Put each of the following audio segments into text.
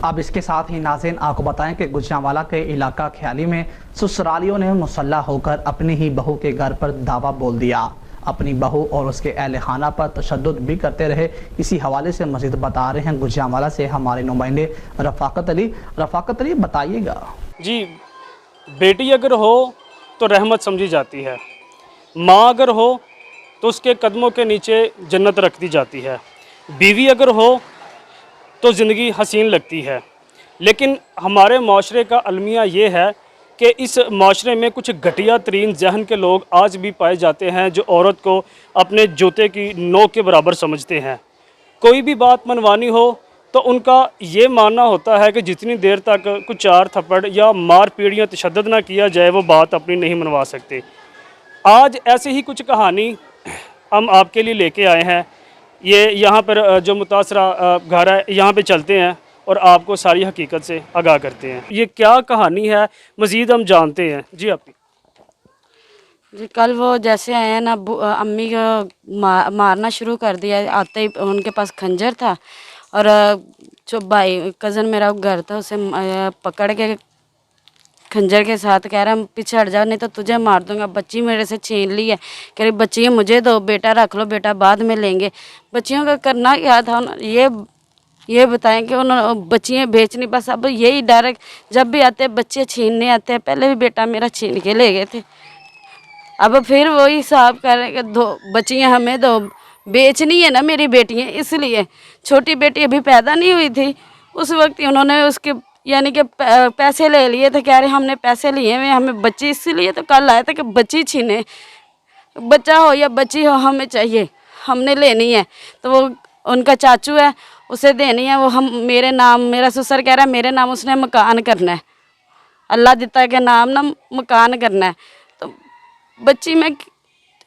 अब इसके साथ ही नाज़रीन आपको बताएं कि गुजरांवाला के इलाका ख्याली में ससुरालियों ने मुसल्ला होकर अपनी ही बहू के घर पर दावा बोल दिया। अपनी बहू और उसके अहल खाना पर तशद्दुद भी करते रहे। इसी हवाले से मज़ीद बता रहे हैं गुजरांवाला से हमारे नुमाइंदे रफ़ाकत अली। रफ़ाकत अली, बताइएगा। जी, बेटी अगर हो तो रहमत समझी जाती है, माँ अगर हो तो उसके कदमों के नीचे जन्नत रख दी जाती है, बीवी अगर हो तो ज़िंदगी हसीन लगती है। लेकिन हमारे माशरे का अलमिया ये है कि इस माशरे में कुछ घटिया तरीन जहन के लोग आज भी पाए जाते हैं जो औरत को अपने जूते की नोक के बराबर समझते हैं। कोई भी बात मनवानी हो तो उनका ये मानना होता है कि जितनी देर तक कुछ चार थप्पड़ या मार पीट या तशद्दुद ना किया जाए वो बात अपनी नहीं मनवा सकते। आज ऐसी ही कुछ कहानी हम आपके लिए लेके आए हैं। ये यहाँ पर जो मुतासरा घर है यहाँ पे चलते हैं और आपको सारी हकीकत से आगाह करते हैं। ये क्या कहानी है मज़ीद हम जानते हैं। जी आपकी। जी, कल वो जैसे आए हैं ना, अम्मी को मारना शुरू कर दिया। आते ही उनके पास खंजर था और जो भाई कज़न मेरा घर था उसे पकड़ के खंजर के साथ कह रहा पीछे हट जा नहीं तो तुझे मार दूंगा। बच्ची मेरे से छीन ली है, कह रही बच्ची मुझे दो, बेटा रख लो, बेटा बाद में लेंगे। बच्चियों का करना क्या था ये बताएं कि उन्होंने बच्चियाँ बेचनी, बस अब यही डायरेक्ट जब भी आते बच्चे छीनने आते हैं। पहले भी बेटा मेरा छीन के ले गए थे, अब फिर वही हिसाब कर रहे कि दो बच्चियाँ हमें दो, बेचनी है ना मेरी बेटियाँ। इसलिए छोटी बेटी अभी पैदा नहीं हुई थी उस वक्त उन्होंने उसके यानी कि पैसे ले लिए थे। कह रहे हमने पैसे लिए हुए, हमें बच्ची इसीलिए तो कल आया था कि बच्ची छीने, बच्चा हो या बच्ची हो हमें चाहिए, हमने लेनी है। तो वो उनका चाचू है उसे देनी है, वो हम मेरे नाम, मेरा ससुर कह रहा है मेरे नाम उसने मकान करना है, अल्लाह दिता के नाम ना मकान करना है। तो बच्ची मैं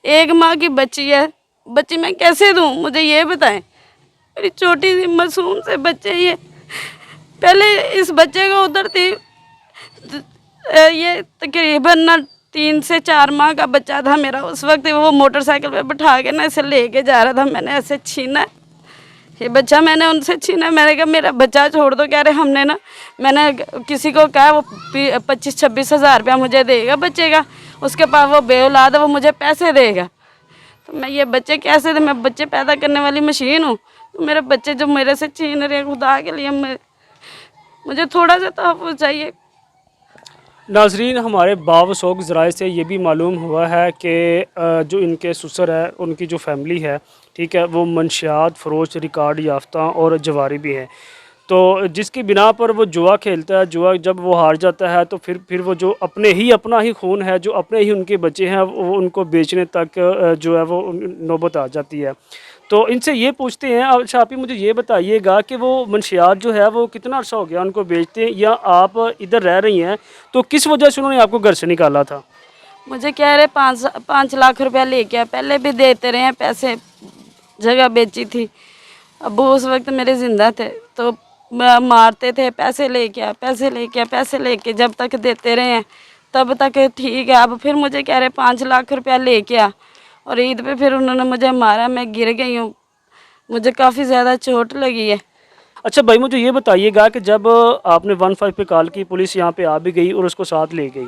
एक माँ की बच्ची है, बच्ची मैं कैसे दूँ, मुझे ये बताएं। मेरी छोटी सी मासूम से बच्चे, ये पहले इस बच्चे को उधर थी, ये तकरीबन ना 3 से 4 माह का बच्चा था मेरा। उस वक्त वो मोटरसाइकिल पे बिठा के ना इसे लेके जा रहा था, मैंने ऐसे छीना ये बच्चा, मैंने उनसे छीना। मैंने कहा मेरा बच्चा छोड़ दो। कह रहे हमने ना, मैंने किसी को कहा वो 25-26 हज़ार रुपया मुझे देगा बच्चे का, उसके पास वो बेऔलाद है, वो मुझे पैसे देगा। तो मैं ये बच्चे कैसे थे, मैं बच्चे पैदा करने वाली मशीन हूँ। तो मेरे बच्चे जो मेरे से छीन रहे, खुदा के लिए मुझे थोड़ा सा तहफ़्फ़ुज़ चाहिए। नाजरीन, हमारे बावसोग ज़राए से ये भी मालूम हुआ है कि जो इनके ससुर है उनकी जो फैमिली है, ठीक है, वो मंशियात फ़रोश, रिकॉर्ड याफ्ता और जवारी भी हैं। तो जिसकी बिना पर वो जुआ खेलता है, जुआ जब वो हार जाता है तो फिर वो जो अपना ही खून है, जो अपने ही उनके बच्चे हैं, वो उनको बेचने तक जो है वो नौबत आ जाती है। तो इनसे ये पूछते हैं। अच्छा, आप ही मुझे ये बताइएगा कि वो मंशियात जो है वो कितना अर्सा हो गया उनको बेचते हैं, या आप इधर रह रही हैं तो किस वजह से उन्होंने आपको घर से निकाला था? मुझे कह रहे 5 लाख रुपया लेके, पहले भी देते रहे हैं पैसे, जगह बेची थी। अब उस वक्त मेरे ज़िंदा थे तो मारते थे, पैसे लेके आ, पैसे लेके आ, पैसे लेके, जब तक देते रहे हैं तब तक ठीक है। अब फिर मुझे कह रहे 5 लाख रुपया लेके आ, और ईद पे फिर उन्होंने मुझे मारा, मैं गिर गई हूँ, मुझे काफ़ी ज़्यादा चोट लगी है। अच्छा भाई, मुझे ये बताइएगा कि जब आपने 15 पे कॉल की, पुलिस यहाँ पे आ भी गई और उसको साथ ले गई,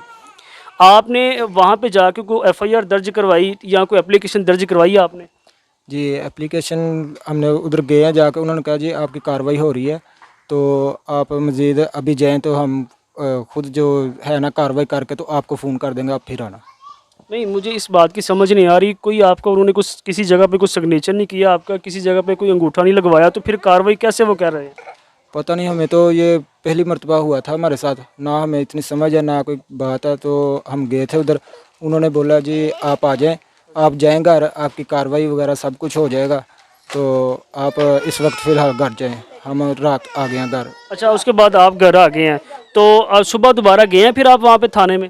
आपने वहाँ पे जाके कोई FIR दर्ज करवाई या कोई एप्लीकेशन दर्ज करवाई आपने? जी, एप्लीकेशन हमने उधर गए हैं, जाके उन्होंने कहा जी आपकी कार्रवाई हो रही है, तो आप मज़ीद अभी जाएं तो हम खुद जो है ना कार्रवाई करके तो आपको फ़ोन कर देंगे, आप फिर आना। नहीं, मुझे इस बात की समझ नहीं आ रही, कोई आपका उन्होंने कुछ किसी जगह पे कुछ सिग्नेचर नहीं किया आपका, किसी जगह पे कोई अंगूठा नहीं लगवाया, तो फिर कार्रवाई कैसे वो कर रहे हैं? पता नहीं, हमें तो ये पहली मर्तबा हुआ था हमारे साथ, ना हमें इतनी समझ है ना कोई बात है। तो हम गए थे उधर, उन्होंने बोला जी आप आ जाएं, आप जाएं घर, आपकी कार्रवाई वगैरह सब कुछ हो जाएगा, तो आप इस वक्त फ़िलहाल घर जाएं। हम रात आ गए हैं घर। अच्छा, उसके बाद आप घर आ गए हैं, तो सुबह दोबारा गए हैं फिर आप वहाँ पे थाने में?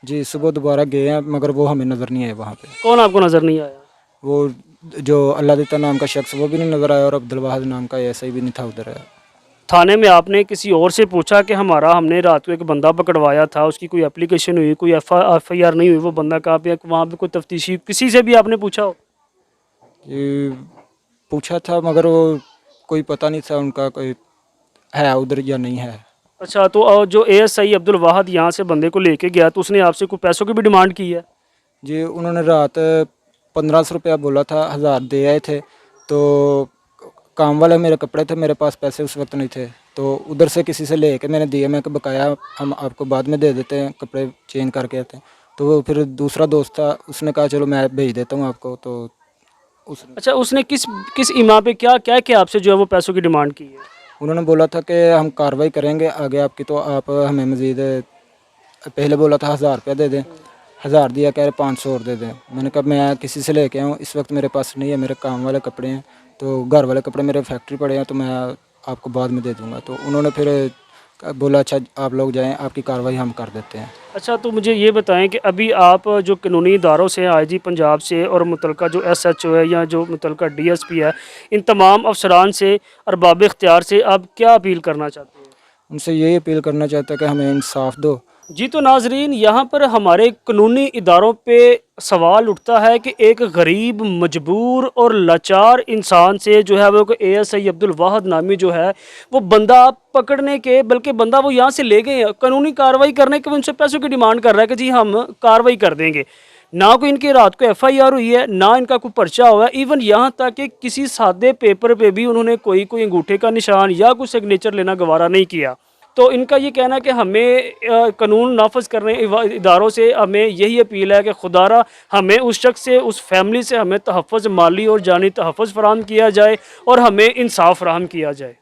जी, सुबह दोबारा गए हैं, मगर वो हमें नज़र नहीं आए वहाँ पे। कौन आपको नज़र नहीं आया? वो जो अल्लाह दिता नाम का शख्स वो भी नहीं नज़र आया, और अब्दुल वाहिद नाम का ऐसा ही भी नहीं था उधर। थाने में आपने किसी और से पूछा कि हमने रात को एक बंदा पकड़वाया था, उसकी कोई एप्लीकेशन हुई, कोई FIR नहीं हुई, वो बंदा कहाँ पे है, वहाँ पे कोई तफ्तीशी किसी से भी आपने पूछा हो? ये पूछा था, मगर वो कोई पता नहीं था उनका, कोई है उधर या नहीं है। अच्छा, तो जो एएसआई अब्दुल वाहद यहाँ से बंदे को लेके गया तो उसने आपसे कोई पैसों की भी डिमांड की है? जी उन्होंने रात 1500 रुपया बोला था, 1000 दे आए थे। तो काम वाले मेरे कपड़े थे, मेरे पास पैसे उस वक्त नहीं थे, तो उधर से किसी से लेके मैंने दिए। मैं बकाया हम आपको बाद में दे देते हैं, कपड़े चेंज करके आते हैं। तो वो फिर दूसरा दोस्त था, उसने कहा चलो मैं भेज देता हूँ आपको। तो उस अच्छा, उसने किस किस इमा पे क्या क्या क्या आपसे जो है वो पैसों की डिमांड की है? उन्होंने बोला था कि हम कार्रवाई करेंगे आगे आपकी, तो आप हमें मज़ीद, पहले बोला था 1000 रुपया दे दें, 1000 दिया, कह रहे 500 और दे दें। मैंने कहा मैं किसी से लेके आऊँ, इस वक्त मेरे पास नहीं है, मेरे काम वाले कपड़े हैं, तो घर वाले कपड़े मेरे फैक्ट्री पड़े हैं, तो मैं आपको बाद में दे दूँगा। तो उन्होंने फिर बोला अच्छा आप लोग जाएँ, आपकी कार्रवाई हम कर देते हैं। अच्छा, तो मुझे ये बताएं कि अभी आप जो कानूनी इदारों से, आईजी पंजाब से और मुतलका जो एसएचओ है या जो मुतलका डीएसपी है, इन तमाम अफसरान से, अरबाब इख्तियार से आप क्या अपील करना चाहते हैं? उनसे यही अपील करना चाहता है कि हमें इंसाफ दो। जी, तो नाजरीन, यहाँ पर हमारे कानूनी इदारों पे सवाल उठता है कि एक गरीब, मजबूर और लाचार इंसान से जो है वो एएसआई अब्दुल वाहद नामी जो है वो बंदा पकड़ने के, बल्कि बंदा वो यहाँ से ले गए हैं, कानूनी कार्रवाई करने के उनसे पैसों की डिमांड कर रहा है कि जी हम कार्रवाई कर देंगे। ना कोई इनकी रात को एफआईआर हुई है, ना इनका कोई पर्चा हुआ है। इवन यहाँ तक कि किसी सादे पेपर पे भी उन्होंने कोई अंगूठे का निशान या कोई सिग्नेचर लेना गवारा नहीं किया। तो इनका ये कहना है कि हमें कानून नाफज करने इदारों से हमें यही अपील है कि खुदारा हमें उस शख्स से, उस फैमिली से हमें तहफ़्फ़ुज़, माली और जानी तहफ़्फ़ुज़ फराहम किया जाए और हमें इंसाफ फराहम किया जाए।